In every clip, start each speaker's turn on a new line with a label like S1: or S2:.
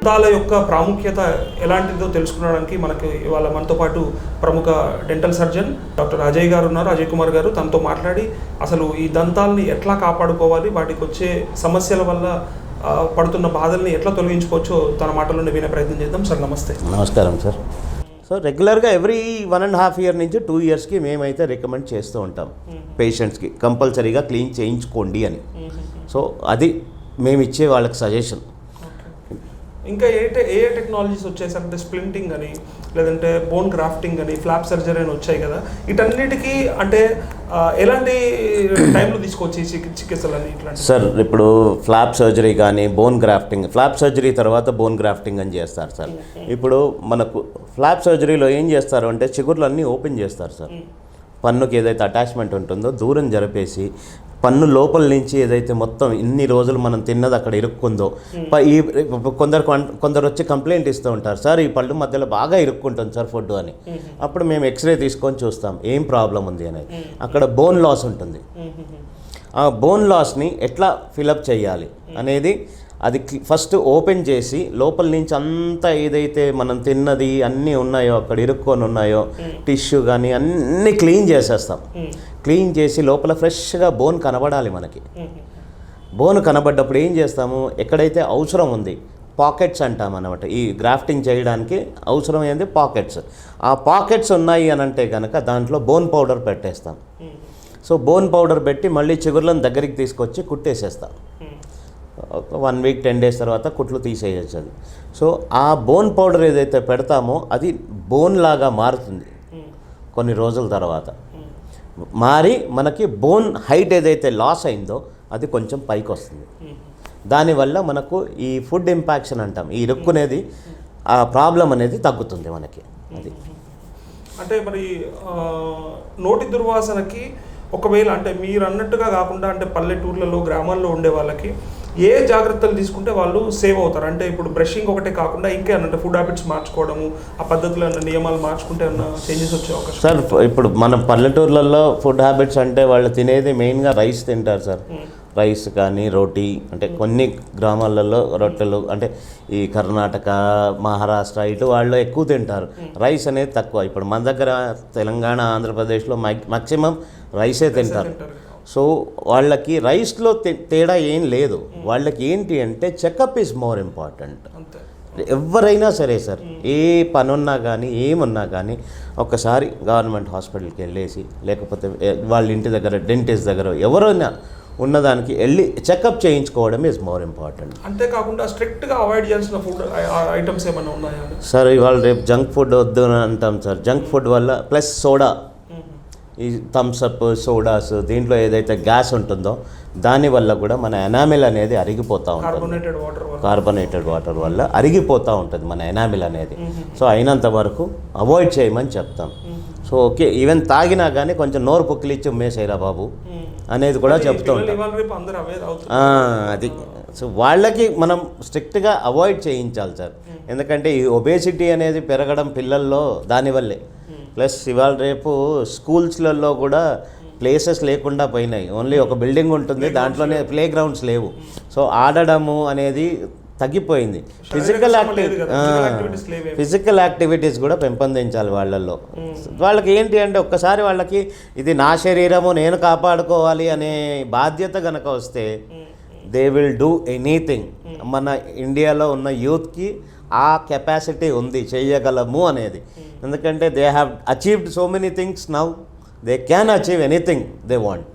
S1: దంతాల యొక్క ప్రాముఖ్యత ఎలాంటిదో తెలుసుకోవడానికి మనకి ఇవాళ మనతో పాటు ప్రముఖ డెంటల్ సర్జన్ డాక్టర్ అజయ్ గారు ఉన్నారు, అజయ్ కుమార్ గారు. తనతో మాట్లాడి అసలు ఈ దంతాలని ఎట్లా కాపాడుకోవాలి, వాటికి వచ్చే సమస్యల వల్ల పడుతున్న బాధల్ని ఎట్లా తొలగించుకోవచ్చో తన మాటల్లోనే వినే ప్రయత్నం చేద్దాం. సార్ నమస్తే.
S2: నమస్కారం సార్. సో రెగ్యులర్గా ఎవ్రీ 1.5 years నుంచి 2 yearsకి మేమైతే రికమెండ్ చేస్తూ ఉంటాం పేషెంట్స్కి, కంపల్సరీగా క్లీన్ చేయించుకోండి అని. సో అది మేము ఇచ్చే వాళ్ళకి సజెషన్.
S1: ఇంకా ఏ టెక్నాలజీస్ వచ్చాయి సార్? అంటే స్ప్లింటింగ్ అని, లేదంటే బోన్ గ్రాఫ్టింగ్ అని, ఫ్లాప్ సర్జరీ అని వచ్చాయి కదా. వీటన్నిటికీ అంటే ఎలాంటి టైంలో తీసుకోవచ్చు ఈ చికిత్సలని ఇట్లాంటి?
S2: సార్ ఇప్పుడు ఫ్లాప్ సర్జరీ కానీ బోన్ గ్రాఫ్టింగ్, ఫ్లాప్ సర్జరీ తర్వాత బోన్ గ్రాఫ్టింగ్ అని చేస్తారు సార్. ఇప్పుడు మనకు ఫ్లాప్ సర్జరీలో ఏం చేస్తారు అంటే చిగుర్లు అన్నీ ఓపెన్ చేస్తారు సార్. పన్నుకి ఏదైతే అటాచ్మెంట్ ఉంటుందో దూరం జరిపేసి పన్ను లోపల నుంచి ఏదైతే మొత్తం ఇన్ని రోజులు మనం తిన్నది అక్కడ ఇరుక్కుందో, ఈ కొందరు వచ్చి కంప్లైంట్ ఇస్తూ ఉంటారు, సార్ ఈ పళ్ళు మధ్యలో బాగా ఇరుక్కుంటుంది సార్ ఫుడ్ అని. అప్పుడు మేము ఎక్స్రే తీసుకొని చూస్తాం ఏం ప్రాబ్లం ఉంది అనేది. అక్కడ బోన్ లాస్ ఉంటుంది. ఆ బోన్ లాస్ని ఎట్లా ఫిలప్ చేయాలి అనేది అది ఫస్ట్ ఓపెన్ చేసి లోపల నుంచి అంతా ఏదైతే మనం తిన్నది అన్నీ ఉన్నాయో అక్కడ ఇరుక్కొని ఉన్నాయో టిష్యూ కానీ అన్నీ క్లీన్ చేసేస్తాం. క్లీన్ చేసి లోపల ఫ్రెష్గా బోన్ కనబడాలి మనకి. బోన్ కనబడ్డప్పుడు ఏం చేస్తాము, ఎక్కడైతే అవసరం ఉంది పాకెట్స్ అంటాం అన్నమాట. ఈ గ్రాఫ్టింగ్ చేయడానికి అవసరమైంది పాకెట్స్. ఆ పాకెట్స్ ఉన్నాయి అని అంటే కనుక దాంట్లో బోన్ పౌడర్ పెట్టేస్తాం. సో బోన్ పౌడర్ పెట్టి మళ్ళీ చిగుర్లను దగ్గరికి తీసుకొచ్చి కుట్టేసేస్తాం. 1 week 10 days తర్వాత కుట్లు తీసేయచ్చు అది. సో ఆ బోన్ పౌడర్ ఏదైతే పెడతామో అది బోన్ లాగా మారుతుంది కొన్ని రోజుల తర్వాత. మారి మనకి బోన్ హైట్ ఏదైతే లాస్ అయిందో అది కొంచెం పైకి వస్తుంది. దానివల్ల మనకు ఈ ఫుడ్ ఇంపాక్షన్ అంటాం, ఈ ఇరుక్కునేది ఆ ప్రాబ్లం అనేది తగ్గుతుంది మనకి. అది
S1: అంటే మరి నోటి దుర్వాసనకి ఒకవేళ అంటే మీరు అన్నట్టుగా కాకుండా అంటే పల్లెటూర్లలో గ్రామాల్లో ఉండే వాళ్ళకి ఏ జాగ్రత్తలు తీసుకుంటే వాళ్ళు సేవ్ అవుతారు? అంటే ఇప్పుడు బ్రషింగ్ ఒకటే కాకుండా ఇంకేమన్నా ఫుడ్ హ్యాబిట్స్ మార్చుకోవడము, ఆ పద్ధతులు నియమాలు మార్చుకుంటే ఏమన్నా చేంజెస్ వచ్చే అవకాశం?
S2: సార్ ఇప్పుడు మన పల్లెటూర్లలో ఫుడ్ హ్యాబిట్స్ అంటే వాళ్ళు తినేది మెయిన్గా రైస్ తింటారు సార్. రైస్ కానీ రోటీ, అంటే కొన్ని గ్రామాలలో రొట్టెలు, అంటే ఈ కర్ణాటక మహారాష్ట్ర ఇటు వాళ్ళు ఎక్కువ తింటారు. రైస్ అనేది తక్కువ. ఇప్పుడు మన దగ్గర తెలంగాణ ఆంధ్రప్రదేశ్లో మ్యాక్సిమం రైసే తింటారు. సో వాళ్ళకి రైస్లో తేడా ఏం లేదు. వాళ్ళకి ఏంటి అంటే చెకప్ ఈజ్ మోర్ ఇంపార్టెంట్. ఎవరైనా సరే సార్, ఏ పనున్నా కానీ ఏమున్నా కానీ ఒక్కసారి గవర్నమెంట్ హాస్పిటల్కి వెళ్ళేసి, లేకపోతే వాళ్ళ ఇంటి దగ్గర డెంటిస్ట్ దగ్గర ఎవరైనా ఉన్నదానికి వెళ్ళి చెకప్ చేయించుకోవడం ఈజ్ మోర్ ఇంపార్టెంట్.
S1: అంతేకాకుండా స్ట్రిక్ట్గా అవాయిడ్ చేయాల్సిన ఫుడ్ ఐటమ్స్ ఏమైనా ఉన్నాయా
S2: సార్? ఇవాళ రేపు జంక్ ఫుడ్ వద్దు అని అంటాం సార్. జంక్ ఫుడ్ వల్ల ప్లస్ సోడా, ఈ థమ్స్అప్ సోడాస్, దీంట్లో ఏదైతే గ్యాస్ ఉంటుందో దానివల్ల కూడా మన ఎనామిల్ అనేది అరిగిపోతూ ఉంటుంది. కార్బోనేటెడ్ వాటర్ వల్ల అరిగిపోతూ ఉంటుంది మన ఎనామిల్ అనేది. సో అయినంత వరకు అవాయిడ్ చేయమని చెప్తాం. సో ఓకే, ఈవెన్ తాగినా కానీ కొంచెం నోరు పుక్కిలిచ్చి ఉమ్మేసేరా బాబు అనేది కూడా చెప్తూ ఉంటాం. అది సో వాళ్ళకి మనం స్ట్రిక్ట్గా అవాయిడ్ చేయించాలి సార్. ఎందుకంటే ఈ ఒబేసిటీ అనేది పెరగడం పిల్లల్లో దానివల్లే. ప్లస్ ఇవాళ రేపు స్కూల్స్లలో కూడా ప్లేసెస్ లేకుండా పోయినాయి. ఓన్లీ ఒక బిల్డింగ్ ఉంటుంది, దాంట్లోనే ప్లే గ్రౌండ్స్ లేవు. సో ఆడడము అనేది తగ్గిపోయింది. ఫిజికల్ యాక్టివిటీస్ కూడా పెంపొందించాలి వాళ్ళల్లో. వాళ్ళకి ఏంటి అంటే ఒక్కసారి వాళ్ళకి ఇది నా శరీరము నేను కాపాడుకోవాలి అనే బాధ్యత కనుక వస్తే దే విల్ డూ ఎనీథింగ్. మన ఇండియాలో ఉన్న యూత్కి ఆ కెపాసిటీ ఉంది, చేయగలము అనేది. ఎందుకంటే they have achieved so many things, now they can achieve anything they want.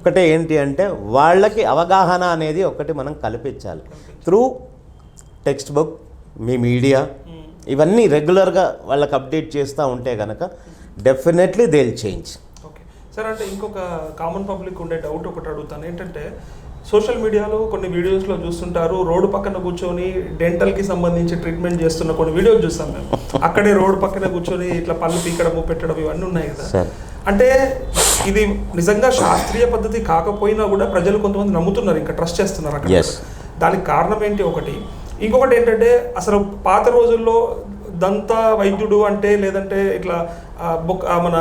S2: ఒకటే ఏంటి అంటే వాళ్ళకి అవగాహన అనేది ఒకటి మనం కల్పించాలి త్రూ టెక్స్ట్ బుక్, మీ మీడియా, ఇవన్నీ రెగ్యులర్గా వాళ్ళకి అప్డేట్ చేస్తూ ఉంటే కనుక definitely they will change.
S1: Okay sir, అంటే ఇంకొక కామన్ పబ్లిక్ ఉండే డౌట్ ఒకటి అడుగుతాను. ఏంటంటే సోషల్ మీడియాలో కొన్ని వీడియోస్లో చూస్తుంటారు, రోడ్డు పక్కన కూర్చొని డెంటల్కి సంబంధించి ట్రీట్మెంట్ చేస్తున్న కొన్ని వీడియోస్ చూస్తాం మేము. అక్కడే రోడ్డు పక్కన కూర్చొని ఇట్లా పళ్ళు పీకడము పెట్టడం ఇవన్నీ ఉన్నాయి కదా. అంటే ఇది నిజంగా శాస్త్రీయ పద్ధతి కాకపోయినా కూడా ప్రజలు కొంతమంది నమ్ముతున్నారు, ఇంకా ట్రస్ట్ చేస్తున్నారు అక్కడ. దానికి కారణం ఏంటి ఒకటి. ఇంకొకటి ఏంటంటే అసలు పాత రోజుల్లో దంత వైద్యుడు అంటే, లేదంటే ఇట్లా మన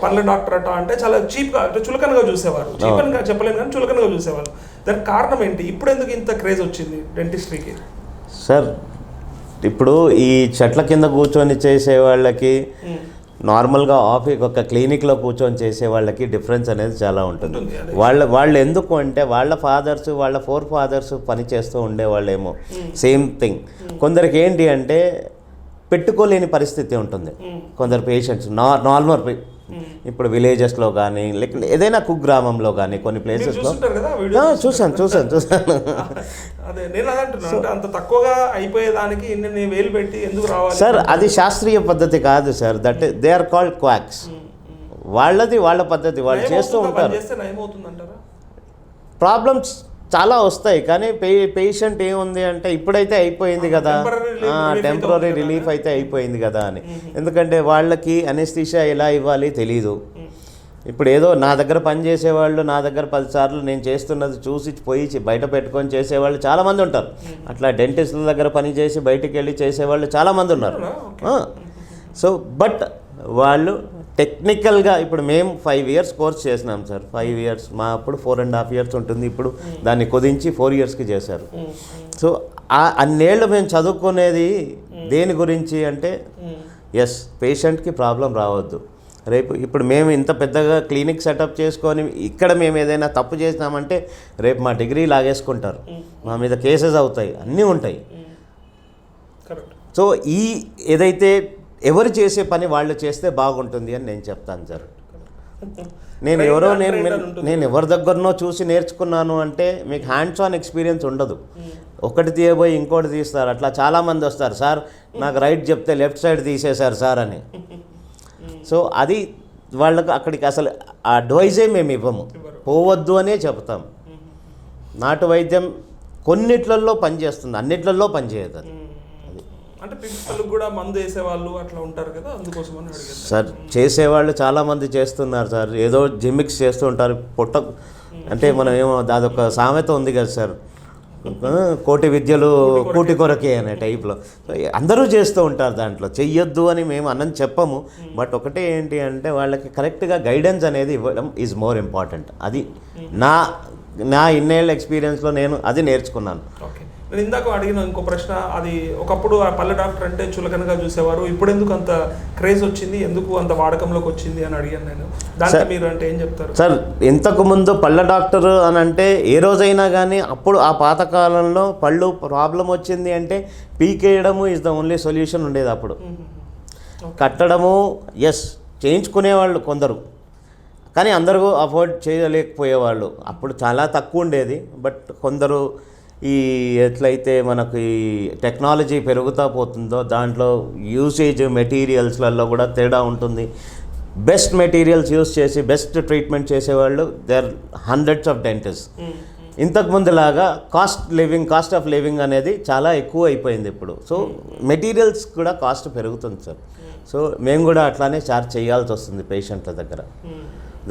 S1: పళ్ళ డాక్టర్ అట అంటే చాలా చీప్గా అంటే చులకనగా చూసేవారు. చీప్ అని చెప్పలేను కానీ చులకనగా చూసేవారు. దానికి కారణం ఏంటి? ఇప్పుడు ఎందుకు ఇంత క్రేజ్ వచ్చింది డెంటిస్ట్రీకి?
S2: సార్ ఇప్పుడు ఈ చెట్ల కింద కూర్చొని చేసే వాళ్ళకి నార్మల్గా ఒక క్లినిక్లో కూర్చొని చేసే వాళ్ళకి డిఫరెన్స్ అనేది చాలా ఉంటుంది. వాళ్ళు ఎందుకు అంటే వాళ్ళ ఫాదర్స్ వాళ్ళ ఫాదర్స్ పని చేస్తూ ఉండేవాళ్ళేమో సేమ్ థింగ్. కొందరికి ఏంటి అంటే పెట్టుకోలేని పరిస్థితి ఉంటుంది. కొందరు పేషెంట్స్ నార్మల్ ఇప్పుడు విలేజెస్లో కానీ లేకపోతే ఏదైనా కుగ్రామంలో కానీ కొన్ని ప్లేసెస్లో చూసాను.
S1: అదే నేను అదంటున్నా, అంత తక్కువగా అయిపోయేదానికి ఇన్ని వేలు పెట్టి ఎందుకు రావాలి
S2: సార్? అది శాస్త్రీయ పద్ధతి కాదు సార్. That they are called quacks. వాళ్ళది వాళ్ళ పద్ధతి, వాళ్ళు చేస్తూ ఉంటారు. ప్రాబ్లమ్స్ చాలా వస్తాయి కానీ పేషెంట్ ఏముంది అంటే ఇప్పుడైతే అయిపోయింది కదా, టెంపరీ రిలీఫ్ అయితే అయిపోయింది కదా అని. ఎందుకంటే వాళ్ళకి అనెస్థీషియా ఎలా ఇవ్వాలి తెలీదు. ఇప్పుడు ఏదో నా దగ్గర పని చేసేవాళ్ళు, నా దగ్గర 10 సార్లు నేను చేస్తున్నది చూసి పోయి బయట పెట్టుకొని చేసేవాళ్ళు చాలామంది ఉంటారు. అట్లా డెంటిస్టుల దగ్గర పని చేసి బయటికి వెళ్ళి చేసేవాళ్ళు చాలామంది ఉన్నారు. సో బట్ వాళ్ళు టెక్నికల్గా ఇప్పుడు మేము 5 years కోర్స్ చేసినాం సార్. 5 years, మా అప్పుడు 4.5 years ఉంటుంది. ఇప్పుడు దాన్ని కుదించి 4 yearsకి చేశారు. సో అన్నేళ్ళు మేము చదువుకునేది దేని గురించి అంటే పేషెంట్కి ప్రాబ్లం రావద్దు. రేపు ఇప్పుడు మేము ఇంత పెద్దగా క్లినిక్ సెటప్ చేసుకొని ఇక్కడ మేము ఏదైనా తప్పు చేసినామంటే రేపు మా డిగ్రీ లాగేసుకుంటారు, మా మీద కేసెస్ అవుతాయి, అన్నీ ఉంటాయి. సో ఏదైతే ఎవరు చేసే పని వాళ్ళు చేస్తే బాగుంటుంది అని నేను చెప్తాను సార్. నేను ఎవరి దగ్గరనో చూసి నేర్చుకున్నాను అంటే మీకు హ్యాండ్స్ ఆన్ ఎక్స్పీరియన్స్ ఉండదు. ఒకటి తీయబోయి ఇంకోటి తీస్తారు. అట్లా చాలామంది వస్తారు, సార్ నాకు రైట్ చెప్తే లెఫ్ట్ సైడ్ తీసేశారు సార్ అని. సో అది వాళ్ళకు అక్కడికి అసలు ఆ అడ్వైజే మేము ఇవ్వము, పోవద్దు అనే చెప్తాం. నాటు వైద్యం కొన్నిట్లలో పనిచేస్తుంది, అన్నిట్లలో పనిచేయదు. అది
S1: అంటే పిల్లలకు కూడా మందు వేసేవాళ్ళు అట్లా ఉంటారు కదా, అందుకోసమని అడిగాను
S2: సార్. చేసేవాళ్ళు చాలామంది చేస్తున్నారు సార్. ఏదో జిమ్మిక్స్ చేస్తూ ఉంటారు అంటే మనం ఏమో అదొక సామెత ఉంది కదా సార్, కోటి విద్యలు కూటి కొరకే అనే టైప్లో అందరూ చేస్తూ ఉంటారు. దాంట్లో చెయ్యొద్దు అని మేము అన్నది చెప్పము. బట్ ఒకటే ఏంటి అంటే వాళ్ళకి కరెక్ట్గా గైడెన్స్ అనేది ఇవ్వడం ఈజ్ మోర్ ఇంపార్టెంట్. అది నా ఇన్నేళ్ళ ఎక్స్పీరియన్స్లో నేను అది నేర్చుకున్నాను.
S1: ఓకే, నేను ఇందాక అడిగిన ఇంకో ప్రశ్న, అది ఒకప్పుడు ఆ పల్లె డాక్టర్ అంటే చులకనగా చూసేవారు, ఇప్పుడు ఎందుకు అంత క్రేజ్ వచ్చింది, ఎందుకు అంత వాడకంలోకి వచ్చింది అని అడిగాను నేను. దానికి మీరు అంటే ఏం చెప్తారు
S2: సార్? ఇంతకుముందు పళ్ళ డాక్టర్ అని అంటే ఏ రోజైనా కానీ అప్పుడు ఆ పాతకాలంలో పళ్ళు ప్రాబ్లం వచ్చింది అంటే పీకేయడము ఈజ్ ద ఓన్లీ సొల్యూషన్ ఉండేది. అప్పుడు కట్టడము చేయించుకునేవాళ్ళు కొందరు, కానీ అందరూ అఫోర్డ్ చేయలేకపోయేవాళ్ళు. అప్పుడు చాలా తక్కువ ఉండేది. బట్ కొందరు ఎట్లయితే మనకు ఈ టెక్నాలజీ పెరుగుతూ పోతుందో దాంట్లో యూసేజ్ మెటీరియల్స్లలో కూడా తేడా ఉంటుంది. బెస్ట్ మెటీరియల్స్ యూస్ చేసి బెస్ట్ ట్రీట్మెంట్ చేసేవాళ్ళు దేర్ హండ్రెడ్స్ ఆఫ్ డెంటిస్ట్. ఇంతకుముందులాగా కాస్ట్ ఆఫ్ లివింగ్ అనేది చాలా ఎక్కువ అయిపోయింది ఇప్పుడు. సో మెటీరియల్స్ కూడా కాస్ట్ పెరుగుతుంది సార్. సో మేము కూడా అట్లానే చార్జ్ చేయాల్సి వస్తుంది పేషెంట్ల దగ్గర.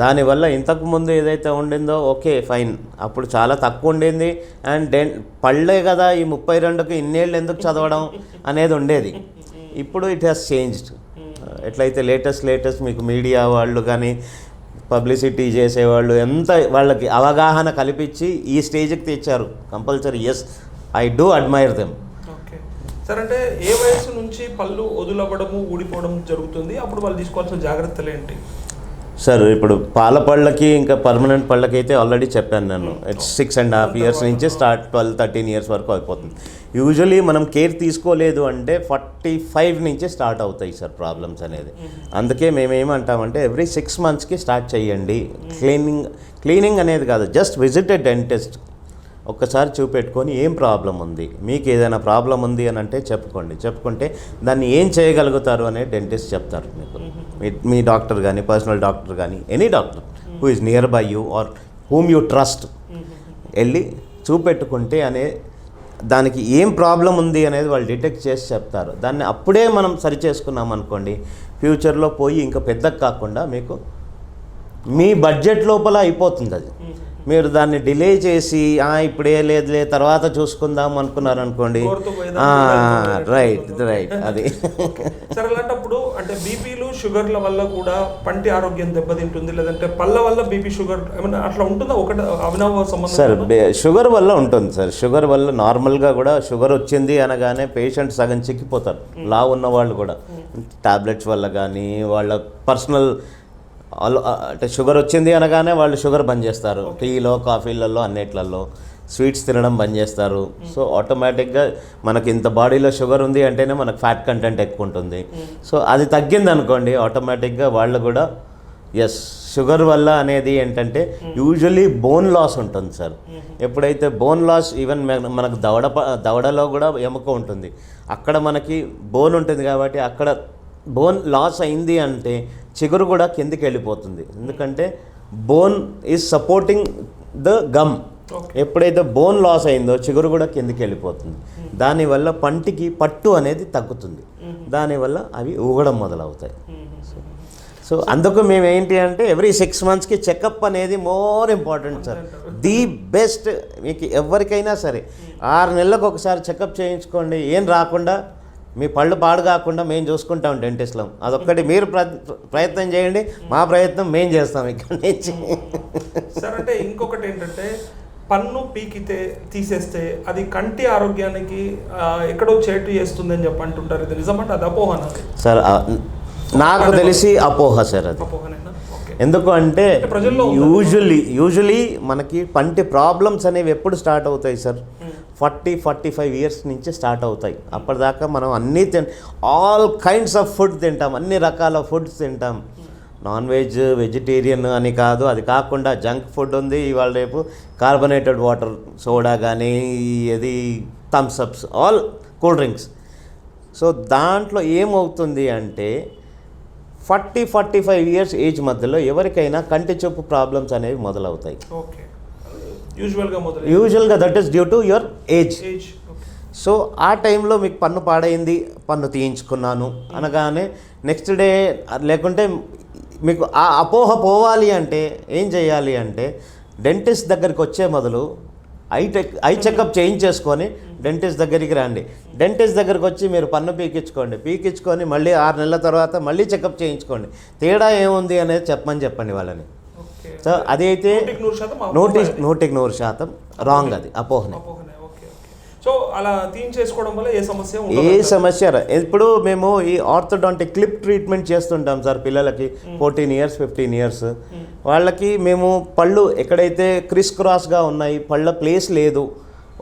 S2: దానివల్ల ఇంతకుముందు ఏదైతే ఉండిందో ఓకే ఫైన్, అప్పుడు చాలా తక్కువ ఉండింది. అండ్ పళ్ళే కదా ఈ 32కి ఇన్నేళ్ళు ఎందుకు చదవడం అనేది ఉండేది. ఇప్పుడు ఇట్ హ్యాస్ చేంజ్డ్. ఎట్లయితే లేటెస్ట్ మీకు మీడియా వాళ్ళు కానీ పబ్లిసిటీ చేసేవాళ్ళు ఎంత వాళ్ళకి అవగాహన కల్పించి ఈ స్టేజ్కి తెచ్చారు. Compulsory I do admire them.
S1: Okay sir, అంటే ఏ వయసు నుంచి పళ్ళు వదులవ్వడము ఊడిపోవడం జరుగుతుంది, అప్పుడు వాళ్ళు తీసుకోవాల్సిన జాగ్రత్తలు ఏంటి
S2: సార్? ఇప్పుడు పాల పళ్ళకి ఇంకా పర్మనెంట్ పళ్ళకి అయితే ఆల్రెడీ చెప్పాను నేను. ఇట్స్ 6.5 years నుంచి స్టార్ట్ 12-13 years వరకు అయిపోతుంది. యూజువలీ మనం కేర్ తీసుకోలేదు అంటే 45 నుంచి స్టార్ట్ అవుతాయి సార్ ప్రాబ్లమ్స్ అనేది. అందుకే మేమేమంటామంటే ఎవ్రీ 6 monthsకి స్టార్ట్ చేయండి. క్లీనింగ్ అనేది కాదు, జస్ట్ విజిట్ ఎ డెంటిస్ట్. ఒక్కసారి చూపెట్టుకొని ఏం ప్రాబ్లం ఉంది, మీకు ఏదైనా ప్రాబ్లం ఉంది అని అంటే చెప్పుకుంటే దాన్ని ఏం చేయగలుగుతారు అనే డెంటిస్ట్ చెప్తారు మీకు. మీ డాక్టర్ కానీ పర్సనల్ డాక్టర్ కానీ any doctor who is near by you or whom you trust వెళ్ళి చూపెట్టుకుంటే దానికి ఏం ప్రాబ్లం ఉంది అనేది వాళ్ళు డిటెక్ట్ చేసి చెప్తారు. దాన్ని అప్పుడే మనం సరి చేసుకున్నాం అనుకోండి, ఫ్యూచర్లో పోయి ఇంకా పెద్దగా కాకుండా మీకు మీ బడ్జెట్ లోపల అయిపోతుంది. అది మీరు దాన్ని డిలే చేసి ఇప్పుడే లేదులే తర్వాత చూసుకుందాం అనుకున్నారు అనుకోండి, రైట్ అది
S1: సరే. అలాంటప్పుడు అంటే బీపీలు షుగర్ల వల్ల కూడా పంటి ఆరోగ్యం దెబ్బతింటుంది, లేదంటే పళ్ళ వల్ల బీపీ షుగర్ ఏమైనా అట్లా ఉంటుందా? ఒకటి అవినావ సంబంధం
S2: సార్ షుగర్ వల్ల ఉంటుంది సార్. షుగర్ వల్ల నార్మల్గా కూడా షుగర్ వచ్చింది అనగానే పేషెంట్ సగం చిక్కిపోతారు, లా ఉన్న వాళ్ళు కూడా టాబ్లెట్స్ వల్ల కానీ వాళ్ళ పర్సనల్ అంటే షుగర్ వచ్చింది అనగానే వాళ్ళు షుగర్ బంద్ చేస్తారు, టీలో కాఫీలలో అన్నిట్లలో స్వీట్స్ తినడం బంద్ చేస్తారు. సో ఆటోమేటిక్గా మనకి ఇంత బాడీలో షుగర్ ఉంది అంటేనే మనకు ఫ్యాట్ కంటెంట్ ఎక్కువ ఉంటుంది. సో అది తగ్గింది అనుకోండి ఆటోమేటిక్గా వాళ్ళు కూడా ఎస్ షుగర్ వల్ల అనేది ఏంటంటే యూజువలీ బోన్ లాస్ ఉంటుంది సార్. ఎప్పుడైతే బోన్ లాస్ ఈవెన్ మనకు దవడలో కూడా ఎముక ఉంటుంది, అక్కడ మనకి బోన్ ఉంటుంది కాబట్టి అక్కడ బోన్ లాస్ అయింది అంటే చిగురు కూడా కిందికి వెళ్ళిపోతుంది. ఎందుకంటే bone is supporting the gum. ఎప్పుడైతే బోన్ లాస్ అయిందో చిగురు కూడా కిందికి వెళ్ళిపోతుంది. దానివల్ల పంటికి పట్టు అనేది తగ్గుతుంది, దానివల్ల అవి ఊగడం మొదలవుతాయి. సో అందుకు మేము ఏంటి అంటే ఎవ్రీ 6 monthsకి చెకప్ అనేది more important sir. The best. మీకు ఎవరికైనా సరే 6 నెలలకు ఒకసారి చెకప్ చేయించుకోండి, ఏం రాకుండా మీ పళ్ళు పాడు కాకుండా మేము చూసుకుంటాం డెంటిస్ట్లో. అదొక్కటి మీరు ప్రయత్నం చేయండి, మా ప్రయత్నం మేము చేస్తాం ఇక్కడ నుంచి.
S1: సార్ అంటే ఇంకొకటి ఏంటంటే పన్ను పీకితే తీసేస్తే అది కంటి ఆరోగ్యానికి ఎక్కడో చేటు చేస్తుందని చెప్పి అంటుంటారు, ఇది నిజమంటే అది అపోహనా
S2: సార్? నాకు తెలిసి అపోహ సార్ అది. ఎందుకు అంటే యూజువలీ మనకి పంటి ప్రాబ్లమ్స్ అనేవి ఎప్పుడు స్టార్ట్ అవుతాయి సార్? 40-45 years నుంచి స్టార్ట్ అవుతాయి. అప్పటిదాకా మనం అన్నీ ఆల్ కైండ్స్ ఆఫ్ ఫుడ్ తింటాం, అన్ని రకాల ఫుడ్స్ తింటాం, నాన్ వెజ్ వెజిటేరియన్ అని కాదు. అది కాకుండా జంక్ ఫుడ్ ఉంది, ఇవాళ రేపు కార్బొనేటెడ్ వాటర్, సోడా కానీ ఇది Thums Ups, all cool drinks. So దాంట్లో ఏమవుతుంది అంటే 40-45 years ఏజ్ మధ్యలో ఎవరికైనా కంటి చూపు ప్రాబ్లమ్స్ అనేవి మొదలవుతాయి. యూజువల్గా that is due to your age. So ఆ టైంలో మీకు పన్ను పాడైంది, పన్ను తీయించుకున్నాను అనగానే నెక్స్ట్ డే లేకుంటే మీకు ఆ అపోహ పోవాలి అంటే ఏం చేయాలి అంటే డెంటిస్ట్ దగ్గరికి వచ్చే మొదలు ఐ చెకప్ చేయించేసుకొని డెంటిస్ట్ దగ్గరికి రండి. డెంటిస్ట్ దగ్గరికి వచ్చి మీరు పన్ను పీకించుకొని మళ్ళీ 6 నెలల తర్వాత మళ్ళీ చెకప్ చేయించుకోండి. తేడా ఏముంది అనేది చెప్పండి వాళ్ళని. సో అదైతే 100% రాంగ్, అది అపోహనే.
S1: సో అలా తీయించేసుకోవడం వల్ల
S2: ఏ సమస్య ఇప్పుడు మేము ఈ ఆర్థోడాంటిక్ క్లిప్ ట్రీట్మెంట్ చేస్తుంటాం సార్ పిల్లలకి 14 years 15 years వాళ్ళకి. మేము పళ్ళు ఎక్కడైతే క్రిస్ క్రాస్గా ఉన్నాయి, పళ్ళ ప్లేస్ లేదు,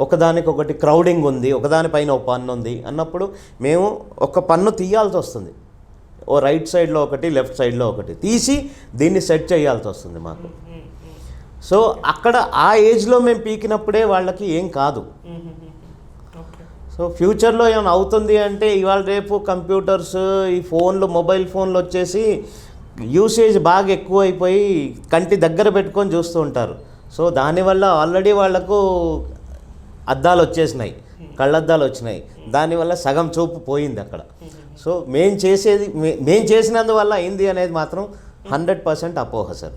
S2: ఒకదానికొకటి క్రౌడింగ్ ఉంది, ఒకదానిపైన ఒక పన్ను ఉంది అన్నప్పుడు మేము ఒక పన్ను తీయాల్సి వస్తుంది. ఓ రైట్ సైడ్లో ఒకటి, లెఫ్ట్ సైడ్లో ఒకటి తీసి దీన్ని సెట్ చేయాల్సి వస్తుంది మాకు. సో అక్కడ ఆ ఏజ్లో మేము పీకినప్పుడే వాళ్ళకి ఏం కాదు. సో ఫ్యూచర్లో ఏమైనా అవుతుంది అంటే ఇవాళ రేపు కంప్యూటర్స్, ఈ ఫోన్లు, మొబైల్ ఫోన్లు వచ్చేసి యూసేజ్ బాగా ఎక్కువ అయిపోయి కంటి దగ్గర పెట్టుకొని చూస్తూ ఉంటారు. సో దానివల్ల ఆల్రెడీ వాళ్లకు అద్దాలు వచ్చేసినాయి, కళ్ళద్దాలు వచ్చినాయి, దానివల్ల సగం చూపు పోయింది అక్కడ. సో మేము చేసినందువల్ల అయింది అనేది మాత్రం 100% అపోహ సార్.